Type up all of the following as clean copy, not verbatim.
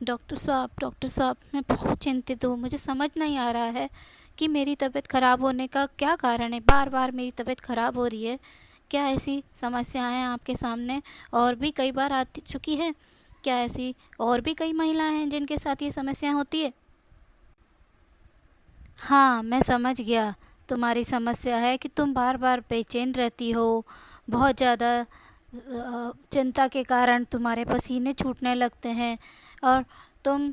Doctor साहब, मैं बहुत चिंतित हूँ। मुझे समझ नहीं आ रहा है कि मेरी तबीयत ख़राब होने का क्या कारण है। बार बार मेरी तबीयत ख़राब हो रही है। क्या ऐसी समस्याएं आपके सामने और भी कई बार आ चुकी है? क्या ऐसी और भी कई महिलाएं हैं जिनके साथ ये समस्याएं होती है? हाँ, मैं समझ गया। तुम्हारी समस्या है कि तुम बार बार बेचैन रहती हो। बहुत ज़्यादा चिंता के कारण तुम्हारे पसीने छूटने लगते हैं और तुम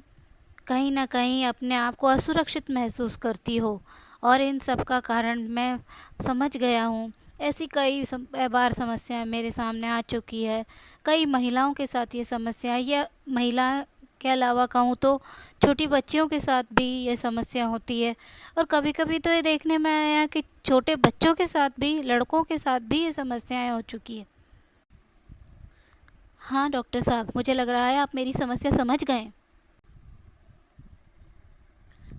कहीं न कहीं अपने आप को असुरक्षित महसूस करती हो। और इन सब का कारण मैं समझ गया हूँ। ऐसी कई बार समस्याएं मेरे सामने आ चुकी है। कई महिलाओं के साथ ये समस्या है, या महिला के अलावा कहूँ तो छोटी बच्चियों के साथ भी ये समस्या होती है। और कभी-कभी तो ये देखने में आया कि छोटे बच्चों के साथ भी, लड़कों के साथ भी ये समस्याएं हो चुकी है। हाँ डॉक्टर साहब, मुझे लग रहा है आप मेरी समस्या समझ गए।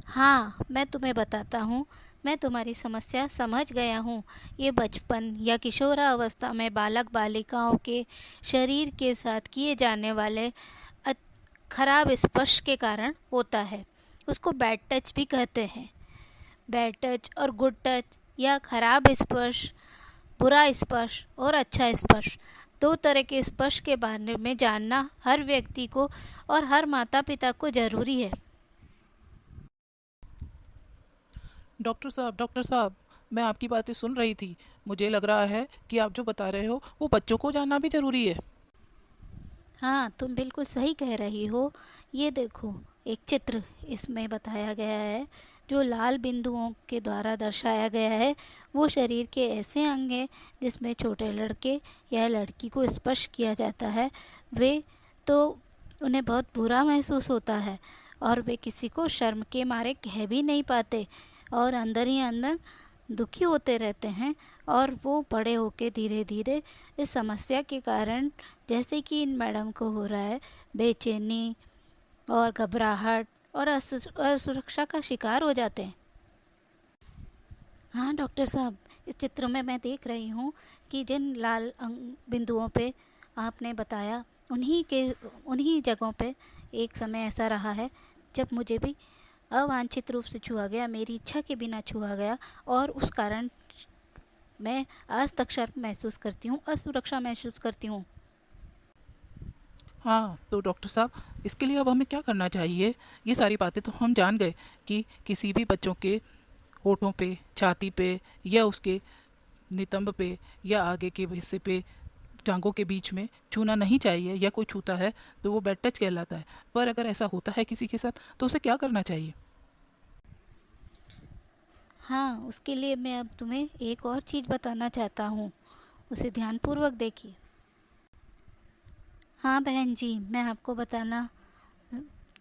हाँ, मैं तुम्हें बताता हूँ। मैं तुम्हारी समस्या समझ गया हूँ। ये बचपन या किशोरावस्था में बालक बालिकाओं के शरीर के साथ किए जाने वाले अ- खराब स्पर्श के कारण होता है। उसको बैड टच भी कहते हैं। बैड टच और गुड टच, या खराब स्पर्श, बुरा स्पर्श और अच्छा स्पर्श, दो तरह के स्पर्श के बारे में जानना हर व्यक्ति को और हर माता पिता को जरूरी है। डॉक्टर साहब, मैं आपकी बातें सुन रही थी। मुझे लग रहा है कि आप जो बता रहे हो वो बच्चों को जानना भी ज़रूरी है। हाँ, तुम बिल्कुल सही कह रही हो। ये देखो, एक चित्र इसमें बताया गया है। जो लाल बिंदुओं के द्वारा दर्शाया गया है, वो शरीर के ऐसे अंग हैं जिसमें छोटे लड़के या लड़की को स्पर्श किया जाता है। वे तो उन्हें बहुत बुरा महसूस होता है और वे किसी को शर्म के मारे कह भी नहीं पाते और अंदर ही अंदर दुखी होते रहते हैं। और वो बड़े होके धीरे धीरे इस समस्या के कारण, जैसे कि इन मैडम को हो रहा है, बेचैनी और घबराहट और असुरक्षा का शिकार हो जाते हैं। हाँ डॉक्टर साहब, इस चित्र में मैं देख रही हूँ कि जिन लाल बिंदुओं पे आपने बताया, उन्हीं जगहों पे एक समय ऐसा रहा है जब मुझे भी अवांछित रूप से छुआ गया, मेरी इच्छा के बिना छुआ गया। और उस कारण मैं आज तक शर्म महसूस करती हूँ, असुरक्षा महसूस करती हूँ। हाँ, तो डॉक्टर साहब, इसके लिए अब हमें क्या करना चाहिए? ये सारी बातें तो हम जान गए कि किसी भी बच्चों के होठों पे, छाती पे, या उसके नितंब पे, या आगे के हिस्से पे, टांगों के बीच में छूना नहीं चाहिए। या कोई छूता है तो वो बैड टच कहलाता है। पर अगर ऐसा होता है किसी के साथ तो उसे क्या करना चाहिए? हाँ, उसके लिए मैं अब तुम्हें एक और चीज़ बताना चाहता हूँ, उसे ध्यानपूर्वक देखिए। हाँ बहन जी, मैं आपको बताना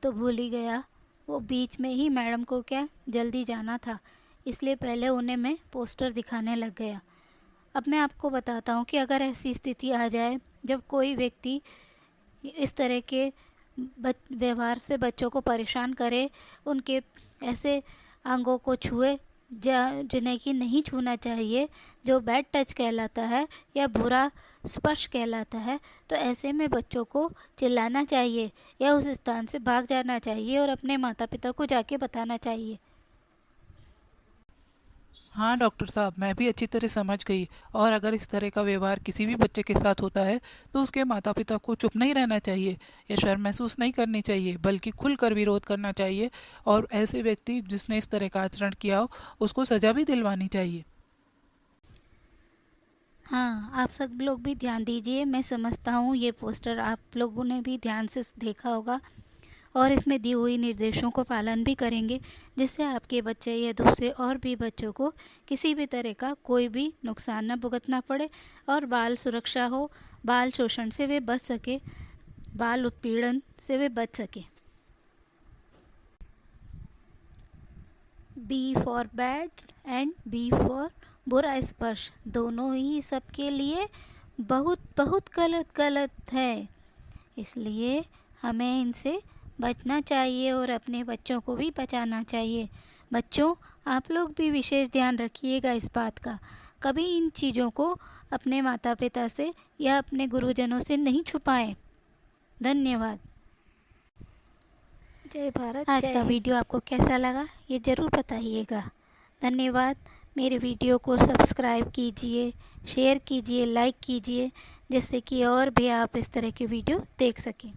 तो भूल ही गया। वो बीच में ही मैडम को क्या जल्दी जाना था, इसलिए पहले उन्हें मैं पोस्टर दिखाने लग गया। अब मैं आपको बताता हूँ कि अगर ऐसी स्थिति आ जाए जब कोई व्यक्ति इस तरह के व्यवहार से बच्चों को परेशान करे, उनके ऐसे अंगों को छुए जिन्हें कि नहीं छूना चाहिए, जो बैड टच कहलाता है या बुरा स्पर्श कहलाता है, तो ऐसे में बच्चों को चिल्लाना चाहिए या उस स्थान से भाग जाना चाहिए और अपने माता पिता को जाके बताना चाहिए। हाँ डॉक्टर साहब, मैं भी अच्छी तरह समझ गई। और अगर इस तरह का व्यवहार किसी भी बच्चे के साथ होता है तो उसके माता पिता को चुप नहीं रहना चाहिए या शर्म महसूस नहीं करनी चाहिए, बल्कि खुलकर विरोध करना चाहिए। और ऐसे व्यक्ति जिसने इस तरह का आचरण किया हो उसको सजा भी दिलवानी चाहिए। हाँ, आप सब लोग भी ध्यान दीजिए। मैं समझता हूँ ये पोस्टर आप लोगों ने भी ध्यान से देखा होगा और इसमें दी हुई निर्देशों को पालन भी करेंगे, जिससे आपके बच्चे या दूसरे और भी बच्चों को किसी भी तरह का कोई भी नुकसान न भुगतना पड़े और बाल सुरक्षा हो, बाल शोषण से वे बच सके, बाल उत्पीड़न से वे बच सके। B for bad and B for बुरा स्पर्श, दोनों ही सबके लिए बहुत बहुत गलत गलत है। इसलिए हमें इनसे बचना चाहिए और अपने बच्चों को भी बचाना चाहिए। बच्चों, आप लोग भी विशेष ध्यान रखिएगा इस बात का। कभी इन चीज़ों को अपने माता पिता से या अपने गुरुजनों से नहीं छुपाएं। धन्यवाद। जय भारत। आज का वीडियो आपको कैसा लगा ये ज़रूर बताइएगा। धन्यवाद। मेरे वीडियो को सब्सक्राइब कीजिए, शेयर कीजिए, लाइक कीजिए, जिससे कि और भी आप इस तरह की वीडियो देख सकें।